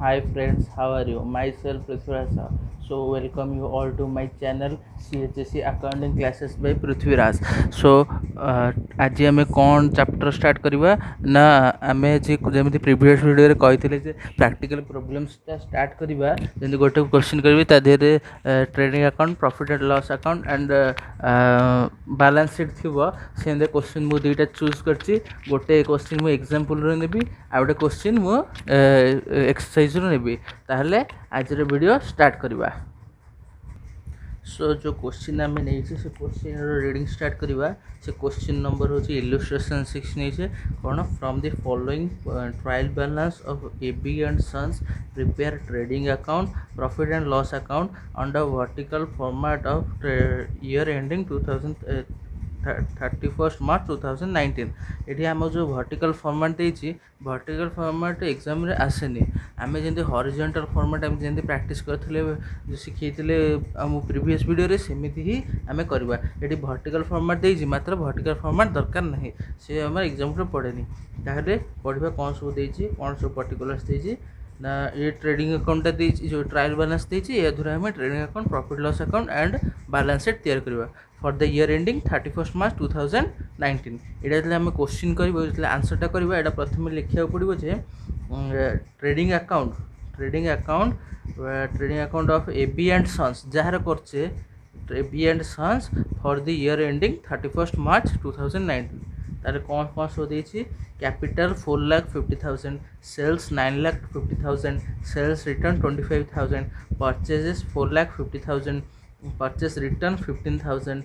Hi friends, how are you? Myself Prithviraj. So welcome you all to my channel CHSC Accounting Classes by Prithviraj. So आज आम कौन chapter start करवा ना आम जमी previous video कहते जे प्रैक्टिकल प्रॉब्लम्स स्टार्ट करवा जमी गोटे क्वेश्चन करी तादेह trading account profit and loss account and balance sheet थी से क्वेश्चन मुझे दुईटा चूज कर गोटे क्वेश्चन मुझे एग्जांपल नेबी आ गोटे क्वेश्चन मुझे एक्सरसाइज नेबी ताहले आज वीडियो स्टार्ट करवा। सो जो क्वेश्चन आम नहीं से क्वेश्चन रीडिंग स्टार्ट करवा से क्वेश्चन नंबर हूँ इलस्ट्रेशन 6 नहीं कौन from the following trial balance of AB and sons prepare trading account profit and loss account under vertical format of year ending 31 March 2019 ये आम जो वर्टिकल फॉर्मेट देती vertical format exam रे आसेनी आम जमी हॉरिजॉन्टल फॉर्मेट आम जमी प्रैक्टिस करते शिखी आम प्रीवियस वीडियो सेमती ही आम करवा ये वर्टिकल फॉर्मेट देती मात्र वर्टिकल फॉर्मेट दरकार नहीं से आम एग्जाम पड़ेनी ताहले पढ़ा कौन सब देती कौन सब पर्टिकुलर्स देती ना ये ट्रेडिंग अकाउंटा देती जो ट्रायल बैलेंस देती या द्वारा आम trading account profit loss account and balance sheet तैयार करवा for the year ending 31 March 2019 ये आम क्वेश्चन कर आंसरटा करवा यहाँ प्रथम लिखा पड़ो जे trading account of AB and sons जार करचे AB and sons for the year ending 31 March 2019 तारे कौन कौन सब देती capital 4,50,000 sales 9,50,000 sales return 25,000 purchases 4,50,000 परचेस रिटर्न 15,000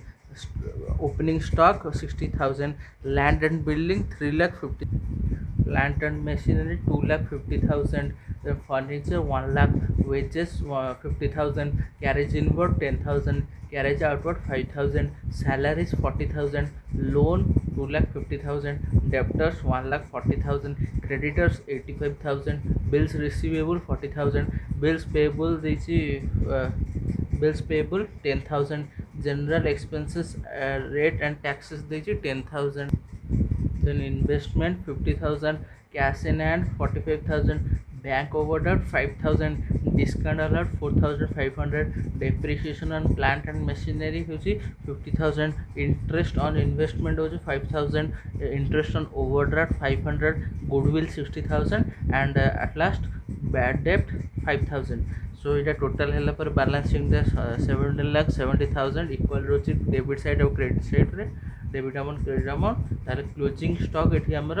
opening stock 60,000 land and building 3,50,000 plant and machinery 2,50,000 furniture 1 lakh wages 50,000 carriage inward 10,000 carriage outward 5,000 salaries 40,000 loan 2,50,000 debtors 1,40,000 creditors 85,000 bills receivable 40,000 bills payable bills payable 10,000 general expenses rate and taxes 10,000 then investment 50,000 cash in hand 45,000 bank overdraft 5,000 discount alert 4,500 depreciation on plant and machinery 50,000 interest on investment 5,000 interest on overdraft 500 goodwill 60,000 and at last bad debt 5,000 सो ये total है पर balance sheet 17,70,000 equal रोचे debit side और credit side रे debit amount credit amount तार closing stock ये आमर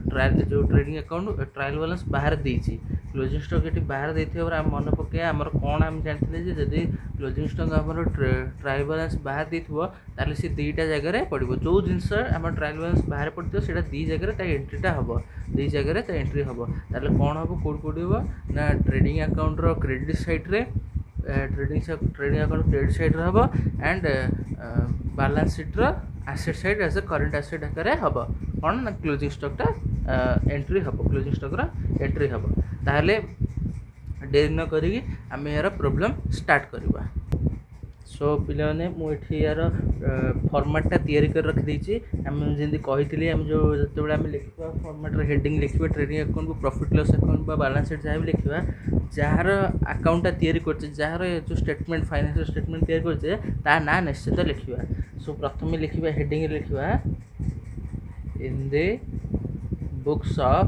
trial जो ट्रेडिंग अकाउंट ट्रायल बैलेंस बाहर देती क्लोजिंग स्टॉक ये बाहर देते आम मन पकड़ आमर कौन आम जानते जदि क्लोजिंग स्टॉक आमर ट्रायल बैलेंस बाहर देते सी दुईटा जगह पड़ो जो जिनस आम ट्रायल बैलेंस बाहर पड़ो से दी जगह एंट्रीटा हम दी जगह एंट्री हम ताले कौन हम कौट हम ना ट्रेडिंग अकाउंट रो क्रेडिट साइड रे ट्रेडिंग अकाउंट क्रेडिट साइड हम एंड बैलेंस शीट रो asset side as a current asset आकार हम कौन ना क्लोजिंग स्टॉकटा एंट्री हम क्लोजिंग स्टॉक रो एंट्री हम ताहले देरी न करी आम यार प्रॉब्लम स्टार्ट करवा। सो पिलाने मुझे यार फॉर्मेटा तैयारी कर रखी आम जमी कही आम जो जो आम लिखा फॉर्मेट हेडिंग लिखा trading account profit loss account balance sheet जहाँ भी लिखा जार अकाउंटा तैयारी कर जार जो स्टेटमेंट फाइनेंशियल स्टेटमेंट तैयारी कर ना निश्चित लिखा। सो प्रथम लिखा हेडिंग लिखा इन द बुक्स ऑफ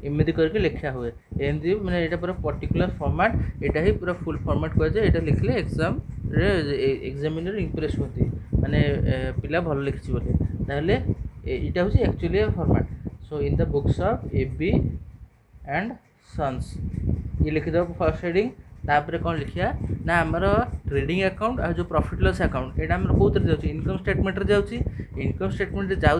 एमती करके लिखा हुए एमती मैंने यहाँ पूरा पर्टिकुलर फॉर्मेट यहाँ ही पूरा फुल फॉर्मेट कहुए यहाँ लिखले एग्जाम एग्जामिनर इंप्रेस होती माने पिला भल लिखी बोले ताहले यहाँ हूँ actually format. So in the books of AB and sons ये लिखिदेव फर्स्ट हेडिंग तापर कौन लिखा ना आमर ट्रेडिंग अकाउंट और जो प्रॉफिट लॉस अकाउंट यहाँ आम कौन जाऊँ इनकम स्टेटमेंट जाऊँगी इनकम स्टेटमेंट जाऊँ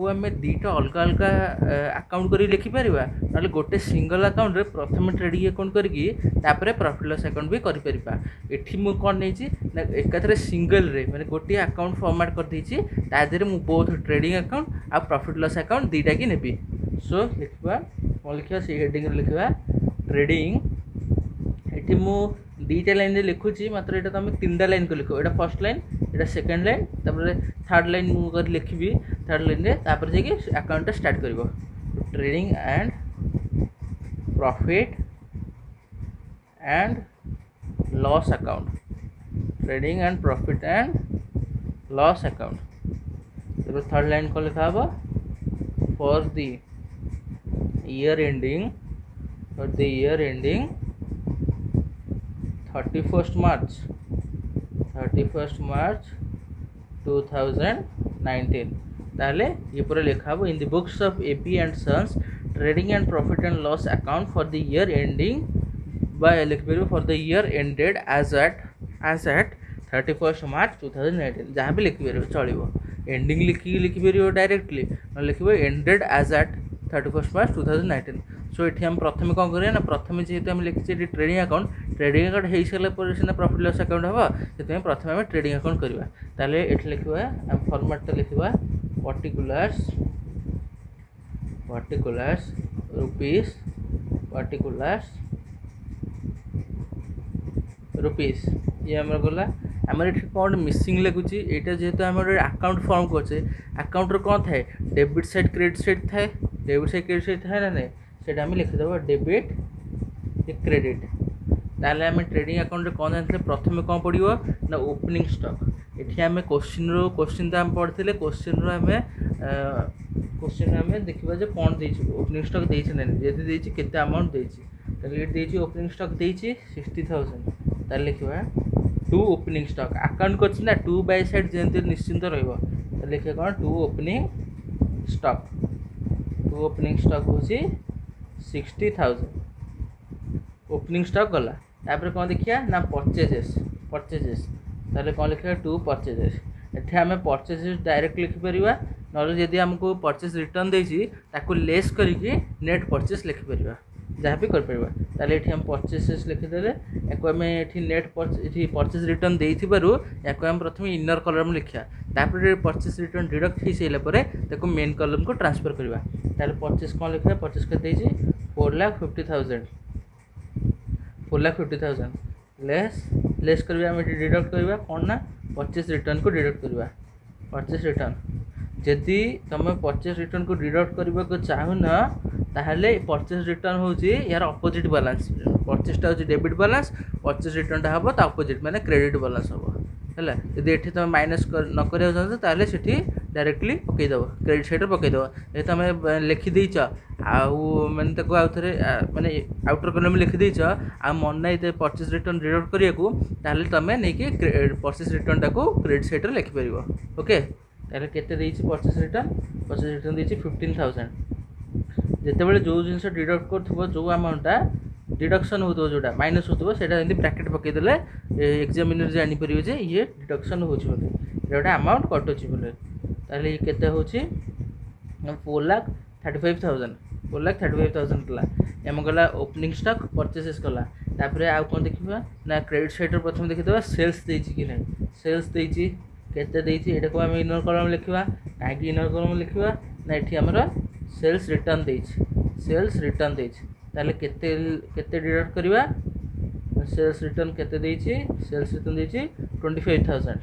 आम दुईटा अलग अलग अकाउंट कर लिखिपर ना गोटे सिंगल अकाउंट रे प्रथम ट्रेडिंग अकाउंट करके प्रॉफिट लॉस अकाउंट भी करें मु कौन नहीं ना एकाथरे सिंगल रे माने गोटे अकाउंट फॉर्मेट कर देछि तादेरे मु बोथ ट्रेडिंग अकाउंट आ प्रॉफिट लॉस अकाउंट दुईटा की नेबी। सो लिखा कौन लिखा से हेडिंग लिखा ट्रेडिंग ये मु दुईटा लाइन लिखुची मात्र यहाँ तुम 3टा लाइन को लिख यहाँ फर्स्ट लाइन यहाँ सेकेंड लाइन तापर थर्ड लाइन मुझे लिखी थर्ड लाइन रे तापर जाकि अकाउंट स्टार्ट कर trading and profit and loss account, trading and profit and loss account. तो थर्ड लाइन को लिखा हवा for the year ending 31st March 2019 ताहले ये पूरा लिखा हो in the books of AP and Sons trading and profit and loss account for the year ending bye लिखिपर for the year ended as at 31st March 2019 जहाँ भी लिखिपर चलो ending लिखिपर डायरेक्टली लिखे ended as at 31st March 2019। So ये हम प्रथम कौन करें ना प्रथम जेहेतु आम लिखी ट्रेडिंग अकाउंट हो सारा पर सीना प्रॉफिट लॉस अकाउंट हम से प्रथम आम ट्रेडिंग अकाउंट करवा ताले ये लिखा आम फॉर्मेट लिखा पर्टिकुलर्स रुपीस ये आम गला आम ये कौन मिसिंग लगुच यहाँ जेहेतु आम अकाउंट फॉर्म करे अकाउंट कौन थाए डेबिट साइड क्रेडिट साइड थाए ना नहीं से आम लिखिदेव डेबिट क्रेडिट ताले आम ट्रेडिंग अकाउंट कौन जानते प्रथम कौन पड़ो ना ओपनिंग स्टॉक ये आम क्वेश्चन तो आम पढ़ते क्वेश्चन आम देखा जो कौन दे ओपनिंग स्टॉक देती ना जब देती के अमाउंट देती ओपनिंग स्टॉक देती 60,000 ताले लिखा 2 ओपनिंग स्टॉक अकाउंट कर ना 2 बाय साइड जमी निश्चिंत लिखा कौन 2 ओपनिंग स्टॉक हूँ 60,000 ओपनिंग स्टॉक गला तापर कौन देखिए ना परचेजेस ताले कौन लिखा 2 परचेजेस ये आम परचेजेस डायरेक्ट लिखिपर ना जदि आमको परचेज रिटर्न देती लेस करके नेट परचेज लिखिपर जहाँ भी कर ये हम परचेसेस लिखिदे आम ये नेट परचेज रिटर्न या प्रथम इनर कलम लिखा तापर परचेज रिटर्न डिडक्ट हो सारापर मेन कलम को ट्रांसफर करवा परचेज कौन लिखा परचेज कर 4,50,000 लेस करवा डिडक्ट करवा कौन ना परचेज रिटर्न को डिडक्ट करवा परचेज रिटर्न जदि तुम परचेज रिटर्न को डिडक्ट करने को चाहूना ताहले परचेज रिटर्न हूँ यार अपोजिट बालांस परचेजटा हूँ डेबिट बालांस परचेज रिटर्नटा हम अपोजिट माने क्रेडिट बालांस हम है जदि ये तुम माइनस न करा चाहते से डायरेक्टली पकईदेव क्रेडिट साइड पकईदेव ये तुम लिखिदेच आने आउ थे माने आउटर कलम लिखिदेच आ मन ना परचेज रिटर्न डिडक्ट करने तुम नहीं परचेज रिटर्नटा को क्रेडिट साइड लिखिपर ओके ताहले केते देछि परचेज रिटर्न देछि 15,000 जितेबाला जो जिनस डिडक्ट कर जो अमाउंटा डिडक्शन हो जोटा माइनस हो ब्रैकेट पकईदे एग्जामिनर जापर ये डिडक्शन हो गोटे अमाउंट कटुची बोले ताहले केते होछि 4,35,000 कला एम गला ओपनिंग स्टॉक परचेसेस कला तापर आउ कौन देखा ना क्रेडिट साइड प्रथम देखिए सेल्स देछि कि नहीं सेल्स देछि केते देछि एटा को हम इनर कॉलम लिखवा काहे इनर कॉलम लिखवा ना एठी हमर सेल्स रिटर्न देछि ताले केते डिडक्ट करवा सेल्स रिटर्न केते देछि सेल्स रिटर्न देछि 25,000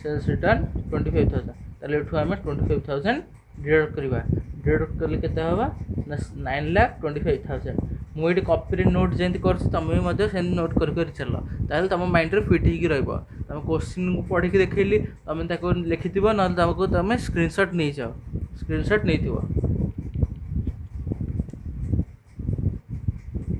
सेल्स रिटर्न 25,000 ताले एठू हम 25,000 डिडक्ट करवा डिडक्ट करले केते होबा ना 9,25,000 मुझे कॉपी नोट जमी कर तुम भी नोट कर चल ताल तुम माइंड रे फिट हो तुम क्वेश्चन को पढ़ी देखली तुम लिखि ना तुमको तुम स्क्रीनशॉट नहीं जाओ स्क्रीनशॉट नहीं थो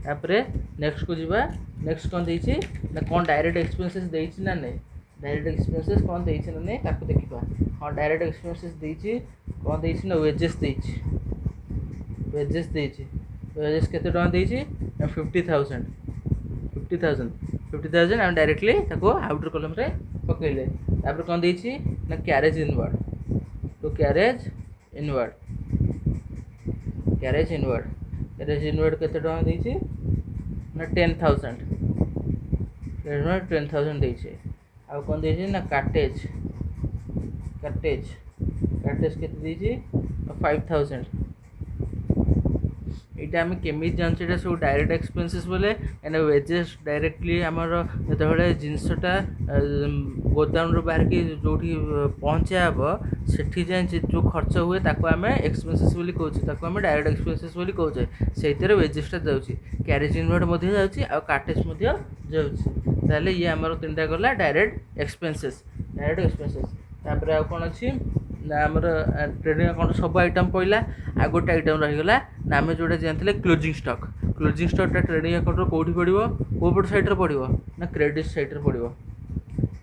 तापरे नेक्स्ट को जीवा नेक्स्ट कौन देछि ना कौन डायरेक्ट एक्सपेंसेस देछि ना नहीं डायरेक्ट एक्सपेंसेस कौन देछि ना नहीं ताको देखिबा हां डायरेक्ट एक्सपेंसेस देछि कौन देछि ना वेजेस देछि वेजेस केते टका देछि 50,000 हम डायरेक्टली ताको आउटर कॉलम रे पकइले तापर कौन देछि ना कैरेज इनवर्ड तो कैरेज इनवर्ड केते टका देछि ना 10,000 देछि आ कौन देछि ना कार्टेज केते देछि 5,000 এইটা আমি কেমিতি জানছি এটা सब डायरेक्ट एक्सपेंसेस बोले एंड वेजेस डायरेक्टली आमर जो जिनसटा गोदाम रू बाहर की जो पहुँचा हम सेठी जाए जो खर्च हुए ताको आम एक्सपेंसेस बोली कहूँ ताको आम डायरेक्ट एक्सपेंसेस बोली कहूचे से वेजेसटा जाऊँगी क्यारेज इनवर्ट जाऊँगी आ कार्टेज जाऊँगी ये आमर तीन टा गला डायरेक्ट एक्सपेंसेस तापर आ कौन अच्छी ना आमर ट्रेडिंग अकाउंट सब आइटम पड़ा आ गोटे आइटम रहीगला ना आम जोटा जानते क्लोजिंग स्टॉकटा ट्रेडिंग अकाउंट कौटी पड़ो कौ पट साइड्रे पड़ो ना क्रेडिट साइड्रे पड़ो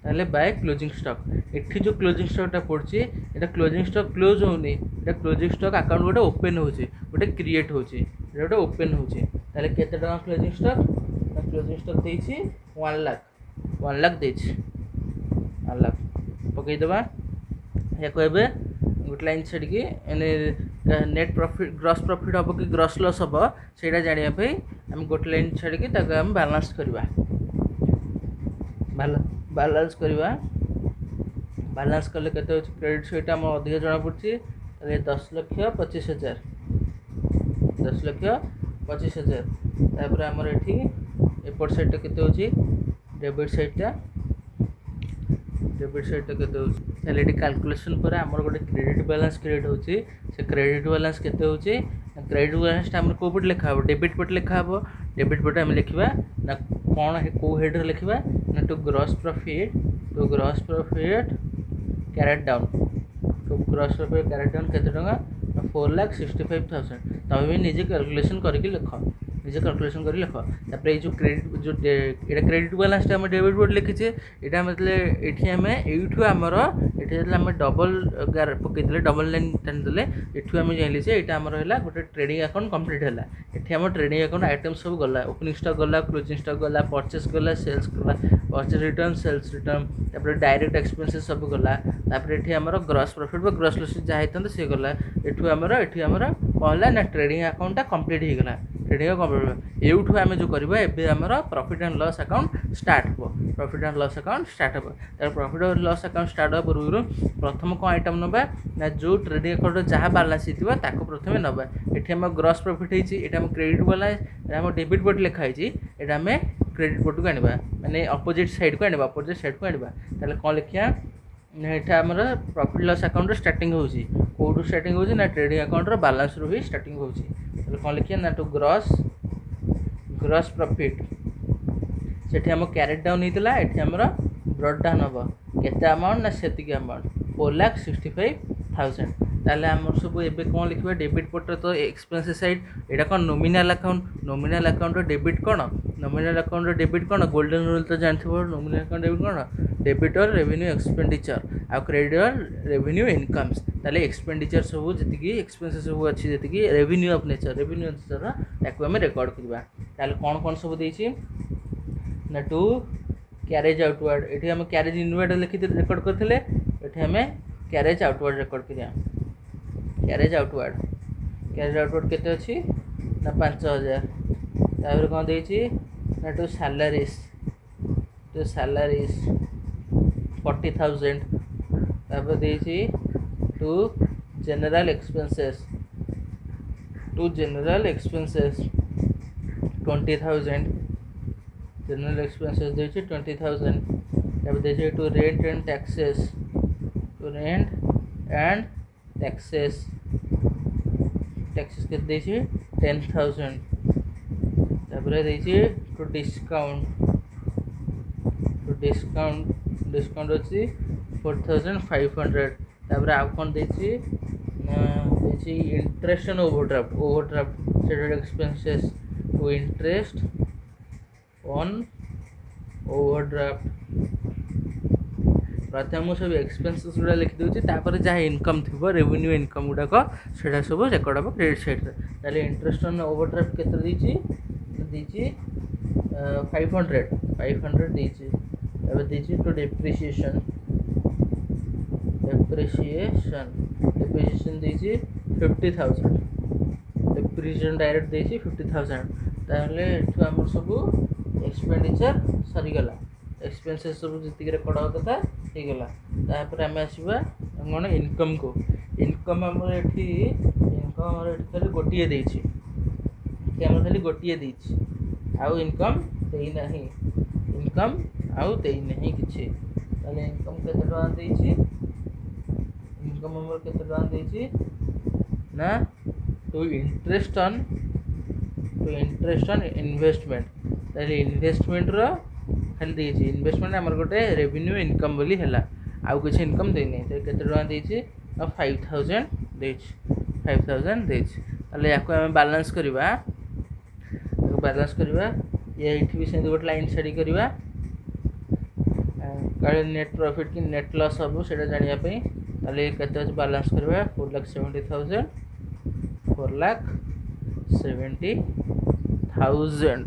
ताहले बाय क्लोजिंग स्टॉक एठी जो क्लोजिंग स्टॉकटा पड़छि एटा क्लोजिंग स्टॉक क्लोज होनी एटा क्लोजिंग स्टॉक अकाउंट गोटे ओपन होछि गोटे क्रिएट होछि एटा गोटे ओपन होछि ताहले केते टका क्लोजिंग स्टॉक देछि 1 लाख देछि 1 लाख पकई देबा या कहबे गोटे लाइन छाड़ी नेट प्रॉफिट ग्रॉस प्रॉफिट हम कि ग्रॉस लॉस हम से जानापी आम गोटे लाइन छाड़ी बैलेंस करवा बैलेंस करवा बैलेंस कले केते क्रेडिट सहित आम अधिक जना पड़ी 10,25,000 तापर आमर ये एपट साइड के डेबिट साइडटा के कैलकुलेशन पर आमर गोटे क्रेडिट बैलेंस क्रिएट होची से क्रेडिट बैलेंस केते होची क्रेडिट बैलेंस आम को पट लिखा डेबिट पट लिखा डेबिट पट आम लिखा ना कौन कौ हेड लिखा ना to gross profit carried down केते टका 4,65,000 तुम भी निजे कैलकुलेशन करके लिख निजे कैलकुलेशन कर लिख तापर ये जो क्रेडिट जो ये क्रेडिट बैलेंस आम डेबिट बोर्ड लिखीचे यहाँ मतलब ये आम यूँ आमर ये आम डबल पकईदे डबल लाइन टाणीदे ये आम जाइली से यहाँ आमर है गोटे ट्रेडिंग अकाउंट कंप्लीट है ये आम ट्रेडिंग अकाउंट आइटम सब गला ओपनिंग स्टॉक गला क्लोजिंग स्टॉक गला परचेस गला सेल्स गला परचेस रिटर्न सेल्स रिटर्न तापर डायरेक्ट एक्सपेंसेस सब गला तापर ये आमर ग्रॉस प्रॉफिट ग्रॉस लॉस जहाँ होता सी गला ये आमर कौन है ना ट्रेडिंग अकाउंटटा कंप्लीट हो गला ट्रेडिंग कंप्लीट यूँ आम जो करवा एवं आमर profit and loss account start हो profit and loss account start हो तार profit and loss account start हो पूर्व प्रथम कौन आइटम नवा ना जो ट्रेडिंग अकाउंट जहाँ बैलेंस होता प्रथम नवा ये आम ग्रॉस प्रॉफिट होती आम क्रेडिट बैलेंस आम डेबिट बोर्ड लिखाई यहाँ आम क्रेडिट बोर्ड को आने माने अपोजिट साइड को आने अपोजिट साइड को आने ताहले कौन लिखा यहाँ आमर प्रॉफिट लॉस अकाउंट स्टार्टिंग होची कौटू स्टार्टिंग होची ना ट्रेडिंग अकाउंट बैलेंस रू ही स्टार्टिंग होची ताहले कौन लिखा ना टू ग्रॉस प्रॉफिट से आम कैरेट डाउन होता ये आमर ब्रॉड डाउन हम केते अमाउंट ना से अमाउंट 4,65,000 ताहले आमर सब एबे कौन लिखा डेबिट पट्टे तो एक्सपेंसेस साइड यहाँ कौन नॉमिनल अकाउंट डेबिट कौन नॉमिनल अकाउंट डेबिट कौन गोल्डन रूल तो जानते हो नॉमिनल अकाउंट डेबिट कौन डेबिट और रेवेन्यू एक्सपेंडिचर आ क्रेडिट और रेवेन्यू इनकम्स ताहले एक्सपेंडिचर सब जी एक्सपेंसेस सब अच्छी जी रेवेन्यू ऑफ नेचर ताको आम रेकर्ड करवा ताहले कौन कौन सब देछि ना टू कैरेज आउटवर्ड ये आम कैरेज इनवर्ड लिखी रेकर्ड करते ये आम कैरेज आउटवर्ड रेकर्ड करिया कैरेज आउटवर्ड केते अच्छी ना 5,000 तापर कौन देछि ना टू सैलरीज 40,000 तापर देछि to general expenses 20,000 general expenses देछि 20,000 तापर देछि टू रेंट एंड टैक्सेस के देछि 10,000 तापर देछि टू डिस्काउंट अच्छी 4,500 तापर आ कौन देछि इंटरेस्ट एंड ओवरड्राफ्ट से expenses to interest on overdraft प्रथम सब एक्सपेंसेस गुड़ा लिखिदे तापर जहाँ इनकम थी रेवेन्यू इनकम गुड़ाक से सब रेकर्ड हम क्रेडिट साइड ताले इंटरेस्ट ऑन ओवरड्राफ्ट केते देछि 500 देछि तापर देछि टू डेप्रिसिएशन देछि 50,000 डेप्रिसिएशन डायरेक्ट देछि 50,000 ताहले एठु हमर सब एक्सपेंडिचर सरीगला एक्सपेंसेस सब जी रेकर्ड होता हो गला तापर आम आसवा कौन इनकम को इनकम आमर ये खाली गोटे देछि ଏଠି ଆମର ଖାଲି ଗୋଟିଏ ଦେଇଛି ଆଉ ଇନକମ୍ ଦେଇନାହିଁ ଇନକମ୍ ଆଉ ଦେଇନାହିଁ କିଛି। ତାହେଲେ ଇନକମ୍ କେତେ ଟଙ୍କା ଦେଇଛି ଇନକମ୍ ଆମର କେତେ ଟଙ୍କା ଦେଇଛି ନା ଟୁ ଇଣ୍ଟରେଷ୍ଟ ଅନ୍ इन्वेस्टमेंट। ताहले इन्वेस्टमेंट रो खाली देछि इन्वेस्टमेंट हमर गोटे रेवेन्यू इनकम बोली हैला आउ कुछ इनकम देनी तो केते टका देछि 5000 देछि 5000 देछि। ताहले याको हम बैलेंस करबा ये एठी भी से गोटे लाइन छाड़ी करबा काले नेट प्रॉफिट की नेट लॉस सब सेटा जानिया पे। ताहले केते बैलेंस करबा 4,70,000 4,70,000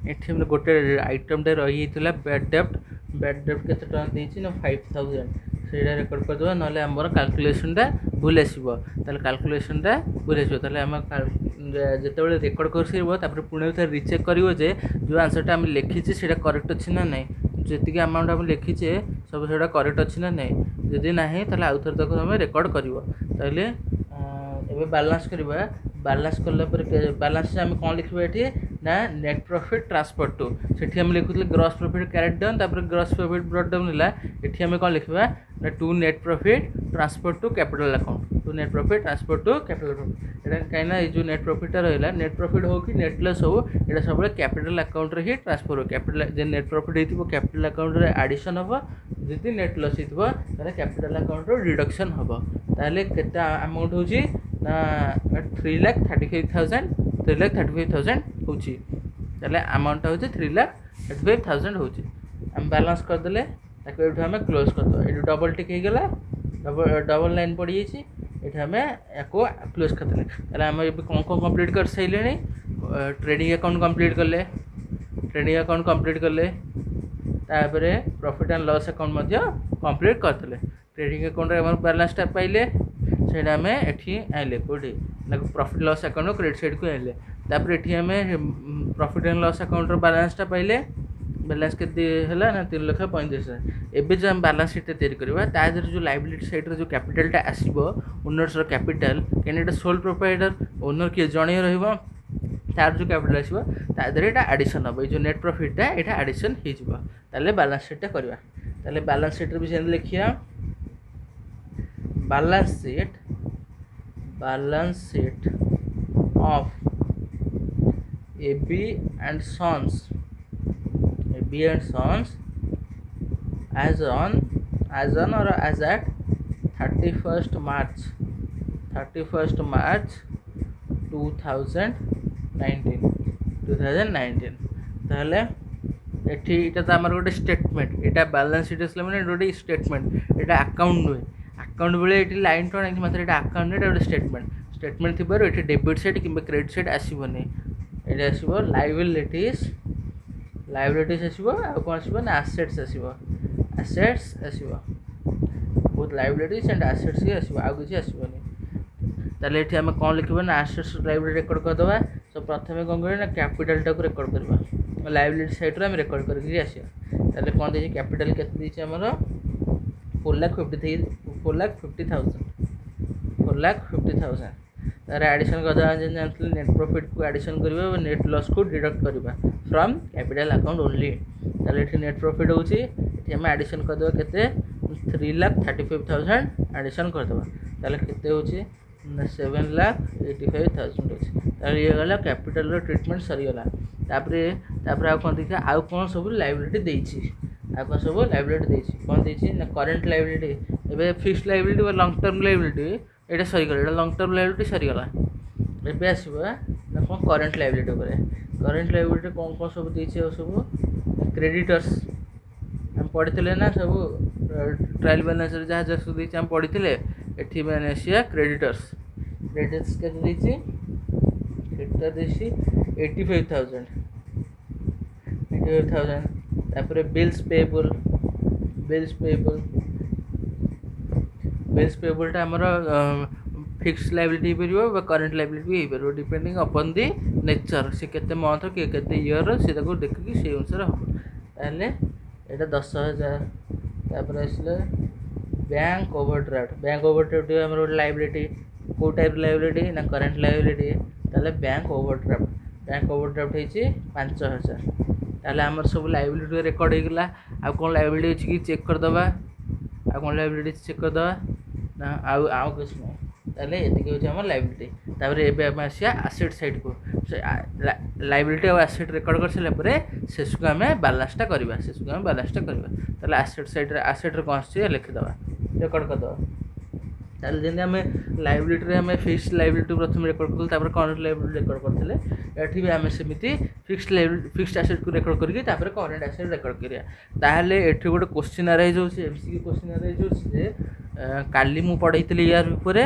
एठी हम गोटे आइटम टे रही थिला बैड डेब्ट केते टका देछि ना 5000 सेटा रेकॉर्ड कर दवा नले हमर कैलकुलेशन टा भूल आसीबो। ताले कैलकुलेशन टा भूल आसीबो ताले हम जेते बेले रेकॉर्ड कर सिरबो तापर पुणे उतर रीचेक करिवो जे जो आंसर टा हम लिखि छि सेटा करेक्ट अछि ना नै जेति के अमाउंट हम लिखि छि सब सेटा करेक्ट अछि ना नै यदि नाही ताले आउथर तक हम रेकॉर्ड करिवो। ताले एबे बैलेंस करबा बैलेंस करला पर बैलेंस हम कोन लिखबा एठी ना नेट प्रॉफिट ट्रांसफर टू सेठी हम लिखुतले ग्रॉस प्रॉफिट कैरेट डाउन तापर ग्रॉस प्रॉफिट ब्रॉट डाउन हला एठी हम कोन लिखबा ना to net profit transfer to capital account to net profit transfer to capital account एटा काइना ए जो नेट प्रॉफिट रहला नेट प्रॉफिट हो कि नेट लॉस हो एटा सब कैपिटल अकाउंट रे ही ट्रांसफर हो कैपिटल जे नेट प्रॉफिट हेतिबो कैपिटल अकाउंट रे एडिशन होबो जति नेट लॉस हेतिबो ताले कैपिटल अकाउंट रो रिडक्शन होबो। ताले केता अमाउंट होची ना 3,35,000 होची ताले अमाउंट होची 3,35,000 होची हम बैलेंस कर देले ताको एठू हमें क्लोज कर दो एठू डबल टिक हे गेला डबल लाइन पड़ी जाइए एठू हमें याको क्लोज कर देले। ताले हम ए कोन कंप्लीट कर सैलेनी ट्रेडिंग अकाउंट कंप्लीट करले तापरे प्रॉफिट एंड लॉस अकाउंट मध्य कंप्लीट करथले ट्रेडिंग अकाउंट रे हमर बैलेंस टा पाइले सेटा हमें एठी आइले कोडी like profit loss account credit side को आइले तापर एठी हमें प्रॉफिट एंड लॉस अकाउंट रो बैलेंस टा पाइले बैलेंस केते हला ना 3,35,000 एबे जो हम बैलेंस शीट तैयारी करबा ताजर जो लायबिलिटी साइड रो जो कैपिटल टा आसीबो ओनर्स रो कैपिटल कैनेडा सोल प्रोप्राइटर ओनर के जणे रहइबो तार जो कैपिटल आसीबो तादर एटा एडिशन हो जो नेट प्रॉफिट टा एटा एडिशन हे जिवो ताले बैलेंस शीट टा करबा। ताले बैलेंस शीट रे भी सेन लिखिया balance sheet of AB and Sons as on or as at 31st March 2019 ताहले एठी इटा त हमर गोटे स्टेटमेंट एटा बैलेंस शीट असले माने गोटे स्टेटमेंट एटा अकाउंट नुहे अकाउंट बेले एठी लाइन टोन एठी मात्र एटा अकाउंट एटा गोटे स्टेटमेंट थिबार एठी डेबिट साइड किबा क्रेडिट साइड आसीबोनी एटा आसीबो लायबिलिटीज आसीबो आ कोन आसीबो ना एसेट्स आसीबो बोथ लायबिलिटीज एंड एसेट्स ही आसीबो आ कुछ आसीबोनी। ताले एठी हम कोन लिखबो ना एसेट्स लायबिलिटी रेकॉर्ड कर दबा सो प्रथमे कोन करे ना कैपिटल टा को रेकॉर्ड करबा लायबिलिटी साइड रे हम रेकॉर्ड करके आसीया। ताले कोन देछि कैपिटल केते दिछि हमर 4,50,000 तार एडिशन कर नेट प्रॉफिट को एडिशन करबा नेट लॉस को डिडक्ट करबा फ्रॉम कैपिटल अकाउंट ओनली। ताले एठी नेट प्रॉफिट होची एठी हम एडिशन कर दबा केते 3,35,000 एडिशन कर दबा ताले केते होची 7,85,000 होची ताले ये गला कैपिटल रो ट्रीटमेंट सरी गला। तापरे आ कोन देखा आ कोन सब लायबिलिटी देछि आ कोन सब लायबिलिटी देछि कोन देछि ना करंट लायबिलिटी एबे फिक्स्ड लायबिलिटी और लॉन्ग टर्म लायबिलिटी एटा सरी गला एटा लॉन्ग टर्म लायबिलिटी सरी गला एबे आसीबो ना कोन करंट लायबिलिटी करे करंट लायबिलिटी कोन सब देछि ओ सब क्रेडिटर्स हम पढितले ना सब ट्रायल बैलेंस रे जहा जस देछि हम पढितले एठी माने एशिया क्रेडिटर्स के देछि एटा देछि 85,000 तापर बिल्स पेएबल टा हमर फिक्स्ड लायबिलिटी परिबो बा करंट लायबिलिटी भी परिबो डिपेंडिंग अपॉन द नेचर से केते मंथ के केते ईयर से ताको देखि से अनुसार हो ताले एटा 10,000 तापर आसले बैंक ओवरड्राफ्ट हमर लायबिलिटी को टाइप लाइबिलिटी ना करेंट लाइबिलिटी ताले बैंक ओवरड्राफ्ट होइछि 5000 ताले हमर सब लाइबिलिटी रिकॉर्ड हो गला आ कोन लाइबिलिटी अछि कि चेक कर दबा आ कोन लाइबिलिटी चेक कर दबा ना आउ कुछ नहीं ताले एतिके होछि हमर लाइबिलिटी तापर एबे हम आसिया एसेट साइड को लाइबिलिटी और एसेट रिकॉर्ड कर सले परे शेष को हमें बैलेंसटा करबा ताले एसेट साइड रे एसेट रे कोन छै लिख दबा रिकॉर्ड कर दबा ताले जेने हमें लाइबिलिटी रे हमें फिक्स्ड लाइबिलिटी प्रथम रिकॉर्ड करल तापर करंट लाइबिलिटी रिकॉर्ड करथले एठी भी हमें सेमिति फिक्स्ड एसेट को रिकॉर्ड करके तापर करंट एसेट रिकॉर्ड करिया ताहले एठी गोटे क्वेश्चन अराइज होछि एमसीक्यू क्वेश्चन अराइज होछि जे काली मु पढैतली यार ऊपर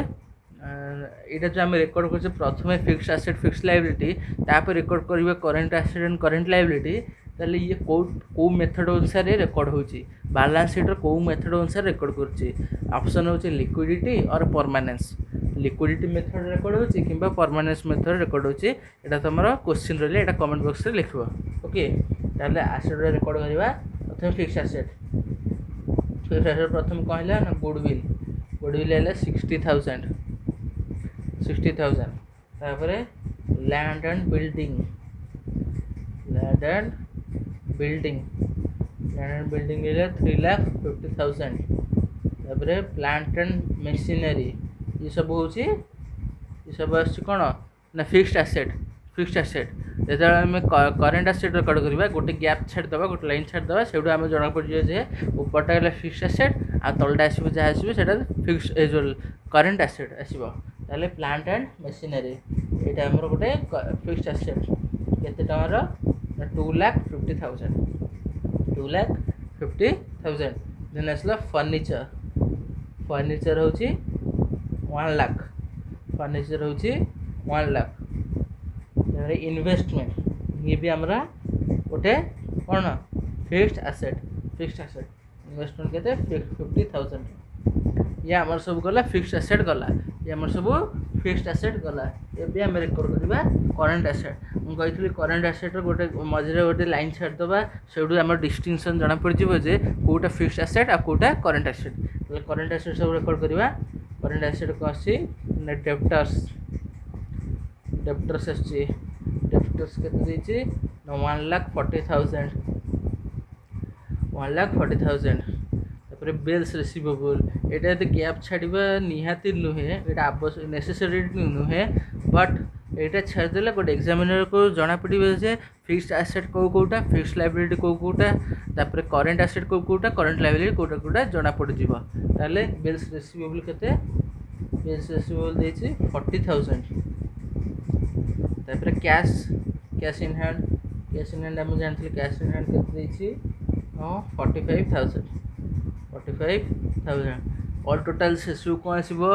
एटा जो आम रेकर्ड कर प्रथम फिक्स्ड एसेट फिक्स्ड लाइबिलिटी तापर रेकर्ड करबा current asset and current liability ताले ये को मेथड अनुसार रेकर्ड होची बैलेंस शीट को मेथड अनुसार रेकर्ड करची ऑप्शन होची लिक्विडिटी और परमानेंस लिक्विडिटी मेथड रेकर्ड होची किंबा परमानेंस मेथड रेकर्ड होची एटा तमरो क्वेश्चन रहले एटा कमेंट बॉक्स रे लिखबो ओके ताले एसेट रे रेकर्ड करबा प्रथम फिक्स्ड एसेट प्रथम कहला ना गुडविल हैला 60000 तापरे लैंड एंड बिल्डिंग है 3,50,000 तापरे प्लांट एंड मशीनरी ये सब होची ये सब आछि कोन ना फिक्स्ड एसेट जेते हम करंट एसेट रिकॉर्ड करबा गोटे गैप छाड़ दबा गोटे लाइन छाड़ दबा सेडू हम जणा पड़ जे ऊपरटा है फिक्स्ड एसेट आ तलटा आसीबो जा आसीबो सेटा फिक्स्ड एजुअल करंट एसेट आसीबो ताले प्लांट एंड मशीनरी एटा हमर गोटे फिक्स्ड एसेट केते टमारो 2,50,000 देन आसला फर्नीचर होची 1 लाख फर्नीचर होची 1 लाख तारे इन्वेस्टमेंट ये भी हमरा गोटे कोन फिक्स्ड एसेट इन्वेस्टमेंट केते 50,000 ये हमर सब गला फिक्स्ड एसेट गला ये हमर सब फिक्स्ड एसेट गला ए भी हम रिकॉर्ड करबा करंट एसेट हम कहितली करंट एसेट गोटे मझरे गोटे लाइन छाड़ दबा सेडू हमर डिस्टिंक्शन जणा पड़ जिवो जे कोटा फिक्स्ड एसेट आ कोटा करंट एसेट सब रिकॉर्ड करबा करंट एसेट को आसी डेप्टर्स आसी डेप्टर्स केते देछि 1,40,000 तापर बिल्स रिसीवेबल एटा यदि गैप छाड़िबा निहाती नुहे एटा आवश्यक नेसेसरी नुहे बट एटा छाड़ देला गोटे एग्जामिनर को जणा पड़िबे जे फिक्स्ड एसेट कोटा फिक्स्ड लायबिलिटी कोटा तापर करंट एसेट कोटा करंट लायबिलिटी कोटा जणा पड़ जिवो ताले बिल्स रिसीवेबल केते बिल्स रिसीवेबल देछि 40,000 तापर कैश इन हैंड हम जानथि कैश इन हैंड केते देछि 45,000 ऑल टोटल सेसु को आसीबो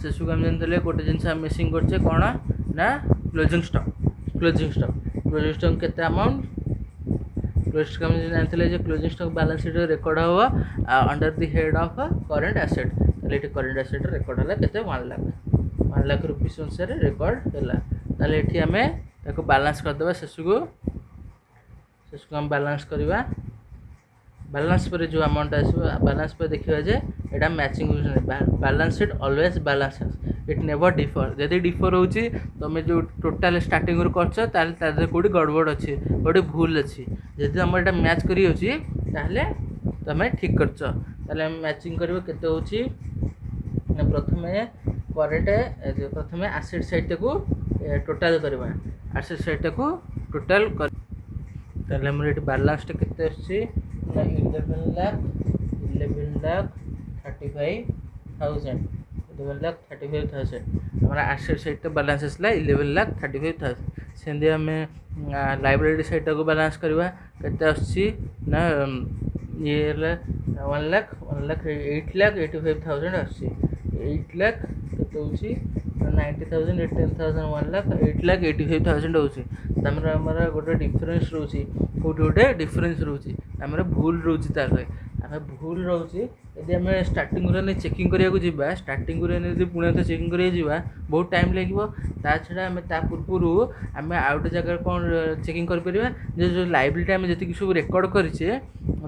सेसु को हम जानथले गोटे जिंस हम मिसिंग करछे कोन ना क्लोजिंग स्टॉक केते अमाउंट क्लोजिंग स्टॉक हम जानथले जे closing stock balance sheet record होवा under the head of current asset ताले एठी करंट एसेट रिकॉर्ड होला केते 1 लाख रुपीस अनुसार रिकॉर्ड होला ताले एठी हमें ताको बैलेंस कर देबा सेसु को हम बैलेंस करबा बैलेंस पर जो अमाउंट आसो बैलेंस पर देखिबा जे एटा matching balance sheet always balances it never differ यदि डिफर होची तमे जो टोटल स्टार्टिंग रो करछ ताले ताजे कोडी गड़बड़ अछि कोडी भूल अछि यदि हम एटा मैच करी होची ताले तमे ठीक करछ ताले हम मैचिंग करबो केते होची प्रथमे एसेट साइड को टोटल करबा एसेट साइड को टोटल कर ताले हमर एटी बैलेंस केते अछि 11,35,000 हमारा एसेट साइड का बैलेंस आसला 11,35,000 सेंदे हमें लाइब्रेरी साइड को बैलेंस करबा केते आछि ना ये 1,08,85,000 आछि 8 लाख केते होछि 90,000 10,000 1 लाख 8,85,000 होछि तमरा हमरा गोटे डिफरेंस रोछि गोटे डिफरेंस रोछि हमरा भूल रोछि तारे हमें भूल रोछि यदि हमें स्टार्टिंग रे चेकिंग करिया को जिबा स्टार्टिंग रे यदि पुणे तो चेकिंग करिया जिबा बहुत टाइम लागिवो ता छडा हमें ता पूर्वरु हमें आउट जगह कोन चेकिंग कर परिबा जे जो लायबिलिटी हमें जति सब रिकॉर्ड करिचे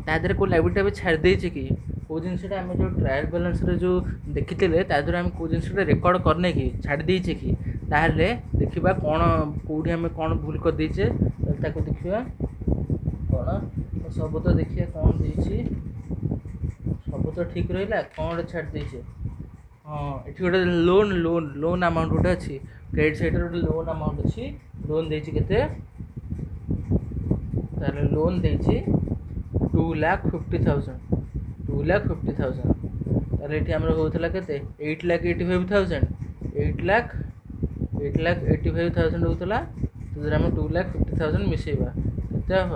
ता देरे को लायबिलिटी हमें छाड़ देछि कि କେଉଁ ଜିନିଷଟା ଆମେ ଯେଉଁ ଟ୍ରାଏଲ୍ ବାଲାନ୍ସରେ ଯେଉଁ ଦେଖିଥିଲେ ତା ଦେହରେ ଆମେ କେଉଁ ଜିନିଷଟା ରେକର୍ଡ଼ କରିନେ କି ଛାଡ଼ି ଦେଇଛେ କି, ତାହେଲେ ଦେଖିବା କ'ଣ କେଉଁଠି ଆମେ କ'ଣ ଭୁଲ କରିଦେଇଛେ, ତାକୁ ଦେଖିବା କ'ଣ ସବୁ ତ ଦେଖିବା କ'ଣ ଦେଇଛି, ସବୁ ତ ଠିକ୍ ରହିଲା, କ'ଣ ଗୋଟେ ଛାଡ଼ି ଦେଇଛେ। ହଁ ଏଠି ଗୋଟେ ଲୋନ୍ ଆମାଉଣ୍ଟ ଗୋଟେ ଅଛି, କ୍ରେଡ଼ିଟ୍ ସାଇଡ଼୍ରେ ଗୋଟେ ଲୋନ୍ ଆମାଉଣ୍ଟ ଅଛି। ଲୋନ୍ ଦେଇଛି କେତେ, ତାହେଲେ ଲୋନ୍ ଦେଇଛି 2,50,000 2,50,000। ତାହେଲେ ଏଠି ଆମର ହେଉଥିଲା କେତେ 8,85,000 8,85,000 ହେଉଥିଲା। ସେଥିରେ ଆମେ 2,50,000 ମିଶାଇବା କେତେ ହେବ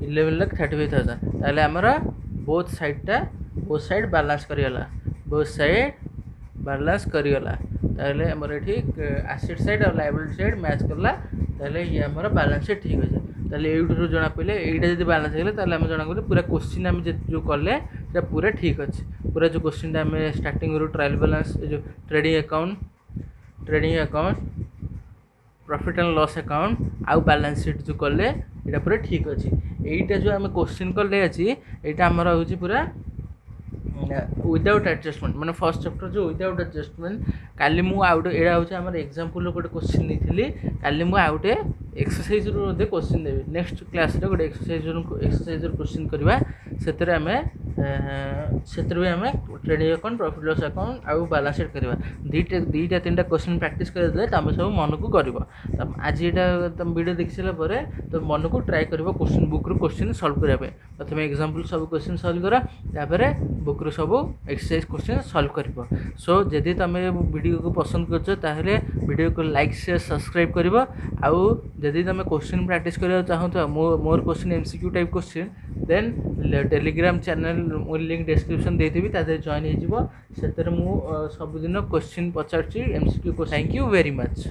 11,35,000। ତାହେଲେ ଆମର ବୋଥ୍ ସାଇଡ଼୍ ବାଲାନ୍ସ କରିଗଲା, ତାହେଲେ ଆମର ଏଠି ଆସେଟ୍ ସାଇଡ଼୍ ଆଉ ଲାଇବିଲିଟି ସାଇଡ଼୍ ମ୍ୟାଚ୍ କଲା। ତାହେଲେ ଇଏ ଆମର ବାଲାନ୍ସ ସିଟ୍ ଠିକ୍ ଅଛି। ତାହେଲେ ଏଇଠୁ ଜଣା ପଡ଼ିଲେ ଏଇଟା ଯଦି ବାଲାନ୍ସ ହେଇଗଲା ତାହେଲେ ଆମେ ଜଣାପଡ଼ିଲେ ପୁରା କୋଶ୍ଚିନ୍ ଆମେ ଯେଉଁ କଲେ ସେଟା ପୁରା ଠିକ୍ ଅଛି। ପୁରା ଯେଉଁ କୋଶ୍ଚିନ୍ଟା ଆମେ ଷ୍ଟାର୍ଟିଂରୁ ଟ୍ରାଏଲ୍ ବାଲାନ୍ସ ଏ ଯେଉଁ trading account profit and loss account आउ बैलेंस शीट जो कले यहाँ पूरा ठीक अच्छे। यहीटा जो आम क्वेश्चन कले अच्छी यहाँ आमर हूँ पूरा विदाउट एडजस्टमेंट माने फर्स्ट चैप्टर जो विदाउट एडजस्टमेंट। काली मु आउटे एड़ा हूँ आम एग्जांपल गोटे क्वेश्चन नहीं काली मु आउटे एक्सरसाइज क्वेश्चन देवी नेक्स्ट क्लास गोटे एक्सरसाइज क्वेश्चन करवा से भी आम trading account profit loss account आउ बैलेंस शीट करवा दुईटा तीन क्वेश्चन प्रैक्टिस करदे तुम सब मन को कर आज यहाँ तुम वीडियो देखी सारापर तो मन को ट्राए कर क्वेश्चन बुक रू क्वेश्चन सॉल्व करने प्रथम एग्जांपल सब क्वेश्चन सॉल्व कर बुक रू सब एक्सरसाइज क्वेश्चन सॉल्व कर। सो जदि तुम वीडियो को पसंद कर वीडियो को लाइक शेयर सब्सक्राइब कर आउ जदि तुम क्वेश्चन प्रैक्टिस करने चाहूँ more question MCQ type question then Telegram channel link description देदेवी जॉइन हो सबुदिन क्वेश्चन पचार एमसीक्यू को। Thank you very much.